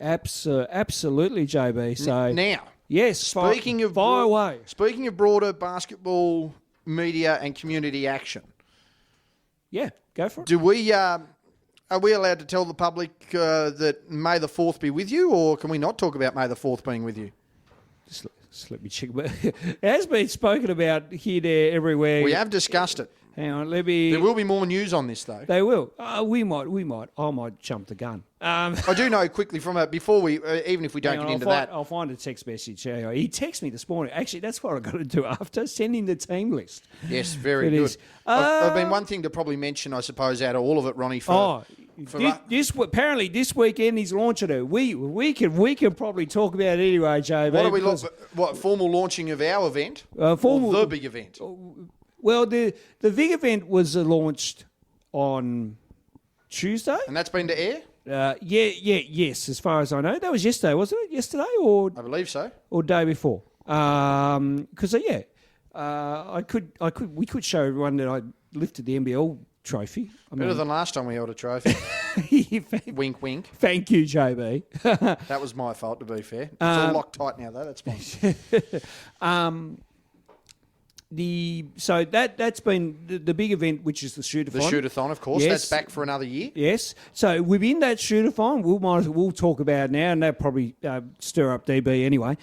Absolutely, JB. So Now, yes, speaking of broader basketball media and community action, yeah, go for it. do we are we allowed to tell the public that May the 4th be with you, or can we not talk about May the 4th being with you? Just let me check. It has been spoken about here, there, everywhere. We have discussed it. Hang on, let me. There will be more news on this, though. They will. We might. I might jump the gun. I do know quickly before we, even if we don't get into that. I'll find a text message. He texted me this morning. Actually, that's what I've got to do after sending the team list. Yes, very good. I've been one thing to probably mention, I suppose, out of all of it, Ronnie. Apparently this weekend he's launching it. We can probably talk about it anyway, JB. What formal launching of our event? Or the big event? Well, the big event was launched on Tuesday, and that's been to air. Yes. As far as I know, that was yesterday, wasn't it? Yesterday, or I believe so, or day before. Because we could show everyone that I lifted the NBL trophy. Better than last time we held a trophy. Wink, wink. Thank you, JB. That was my fault, to be fair. It's all locked tight now, though. That's fine. So that's been the big event, which is the shootathon. The shootathon, of course. Yes. That's back for another year. Yes. So within that shootathon, we'll talk about it now, and that'll probably stir up DB anyway.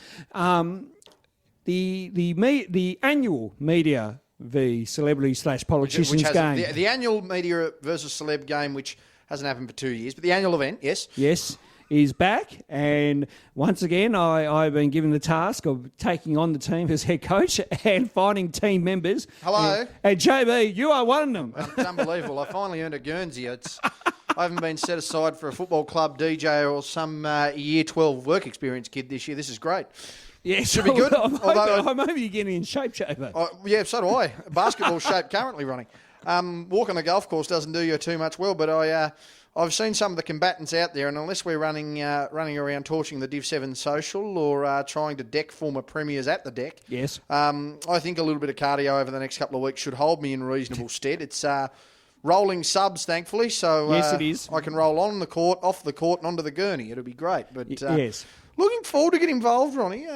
The annual media v celebrity / politicians game. The annual media versus celeb game, which hasn't happened for 2 years, but the annual event, yes. Yes. Is back, and once again, I've been given the task of taking on the team as head coach and finding team members. Hello. And JB, you are one of them. It's unbelievable. I finally earned a Guernsey. I haven't been set aside for a football club DJ or some year 12 work experience kid this year. This is great. Yeah, should be good. I'm hoping you're getting in shape, JB. Yeah, so do I. Basketball shape currently, Ronnie. Walking the golf course doesn't do you too much well, but I've seen some of the combatants out there, and unless we're running around torching the Div 7 social or trying to deck former premiers at the deck, yes, I think a little bit of cardio over the next couple of weeks should hold me in reasonable stead. It's rolling subs, thankfully, so yes, it is. I can roll on the court, off the court, and onto the gurney. It'll be great. But yes. Looking forward to getting involved, Ronnie.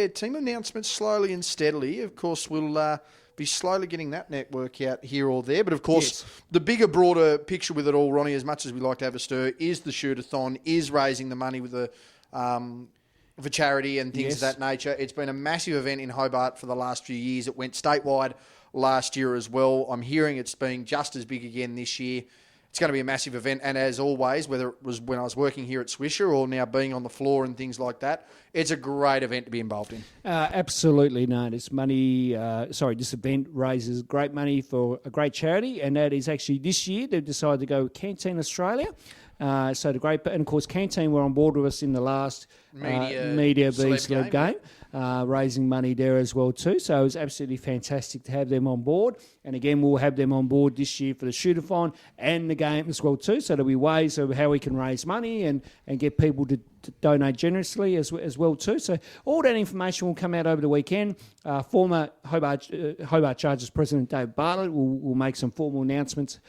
Team announcements slowly and steadily. Of course, we'll be slowly getting that network out here or there. But, of course, The bigger, broader picture with it all, Ronnie, as much as we like to have a stir, is the shootathon, is raising the money with the for charity and things of that nature. It's been a massive event in Hobart for the last few years. It went statewide last year as well. I'm hearing it's being just as big again this year. It's going to be a massive event, and as always, whether it was when I was working here at Swisherr or now being on the floor and things like that, it's a great event to be involved in. Absolutely, no. This event raises great money for a great charity, and that is actually this year they've decided to go Canteen Australia. And of course, Canteen were on board with us in the last media celeb game. Raising money there as well too. So it was absolutely fantastic to have them on board. And again, we'll have them on board this year for the shootathon and the game as well too. So there'll be ways of how we can raise money and get people to donate generously as well too. So all that information will come out over the weekend. Former Hobart Chargers President Dave Bartlett will make some formal announcements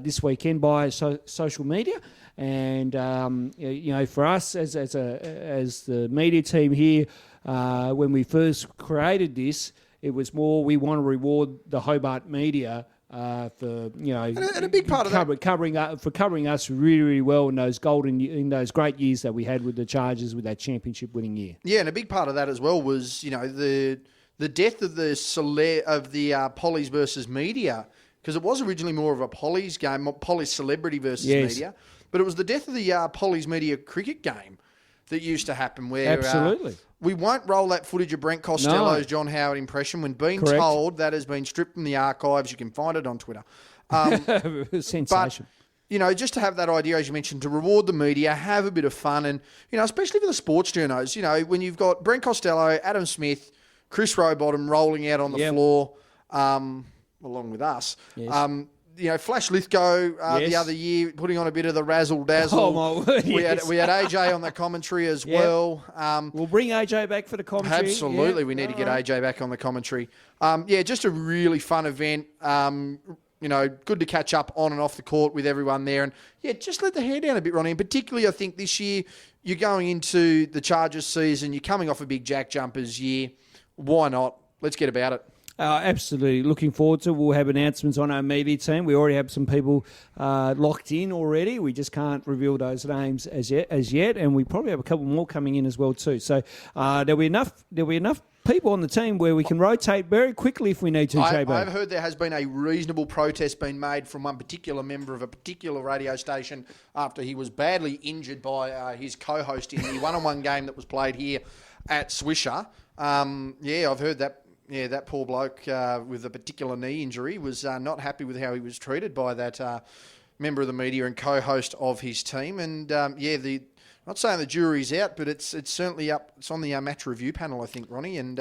this weekend by social media. And for us as the media team here, when we first created this, it was more we want to reward the Hobart media for and a big part of covering us really, really well in those great years that we had with the Chargers with that championship winning year. Yeah, and a big part of that as well was the death of the Pollies versus media, because it was originally more of a Pollies game, Pollies celebrity versus media, but it was the death of the Pollies media cricket game that used to happen where absolutely. We won't roll that footage of Brent Costello's John Howard impression when being told that has been stripped from the archives. You can find it on Twitter. Sensation. But, just to have that idea, as you mentioned, to reward the media, have a bit of fun, and, especially for the sports journos, when you've got Brent Costello, Adam Smith, Chris Rowbottom rolling out on the floor, along with us. Yes. Flash Lithgow the other year putting on a bit of the razzle-dazzle. Oh, my word, we had AJ on the commentary as well. We'll bring AJ back for the commentary. Absolutely, we need to get AJ back on the commentary. Just a really fun event. good to catch up on and off the court with everyone there. And, just let the hair down a bit, Ronnie. And particularly, I think this year, you're going into the Chargers season, you're coming off a big Jack Jumpers year. Why not? Let's get about it. Absolutely. Looking forward to it. We'll have announcements on our media team. We already have some people locked in already. We just can't reveal those names as yet. And we probably have a couple more coming in as well too. So there'll be enough people on the team where we can rotate very quickly if we need to, JB. I've heard there has been a reasonable protest being made from one particular member of a particular radio station after he was badly injured by his co-host in the one-on-one game that was played here at Swisherr. I've heard that. Yeah, that poor bloke with a particular knee injury was not happy with how he was treated by that member of the media and co-host of his team. And not saying the jury's out, but it's certainly up. It's on the match review panel, I think, Ronnie, and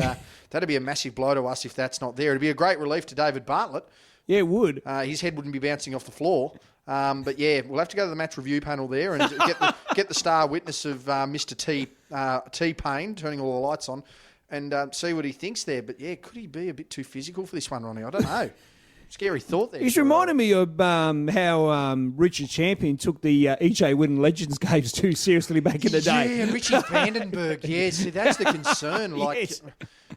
that'd be a massive blow to us if that's not there. It'd be a great relief to David Bartlett. Yeah, it would. His head wouldn't be bouncing off the floor. But we'll have to go to the match review panel there and get the star witness of Mr. T Payne turning all the lights on. And see what he thinks there. But, could he be a bit too physical for this one, Ronnie? I don't know. Scary thought there. He's reminding me of how Richard Champion took the EJ Winning Legends games too seriously back in the day. Yeah, Richie Vandenberg. Yeah, see, that's the concern. Like,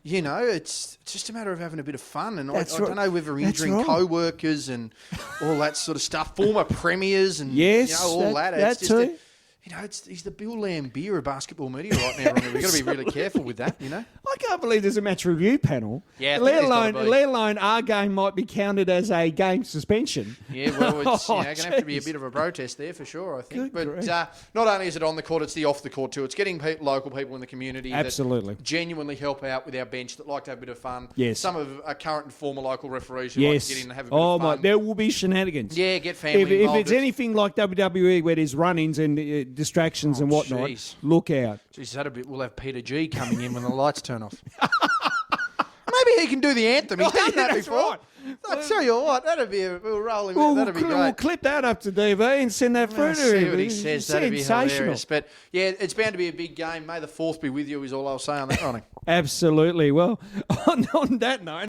it's just a matter of having a bit of fun. And I don't know whether injuring co-workers and all that sort of stuff, former premiers and all that. That too. He's the Bill Lambier of basketball media right now, Ronnie. We've got to be really careful with that, I can't believe there's a match review panel. Yeah, let alone our game might be counted as a game suspension. Yeah, well, it's going to have to be a bit of a protest there for sure, I think. Not only is it on the court, it's the off the court too. It's getting local people in the community that genuinely help out with our bench, that like to have a bit of fun. Yes. Some of our current and former local referees who like to get in and have a bit of fun. There will be shenanigans. Yeah, get family involved. If it's anything like WWE where there's run-ins and distractions and whatnot, look out. Jeez, we'll have Peter G coming in when the lights turn off. Maybe he can do the anthem. He's done that before. Right. I tell you what, we'll roll him. That'd be great. We'll clip that up to DV and send that through to him. See what he says. That'd be hilarious. But it's bound to be a big game. May the 4th be with you is all I'll say on that, Ronnie. Absolutely. Well, on that note.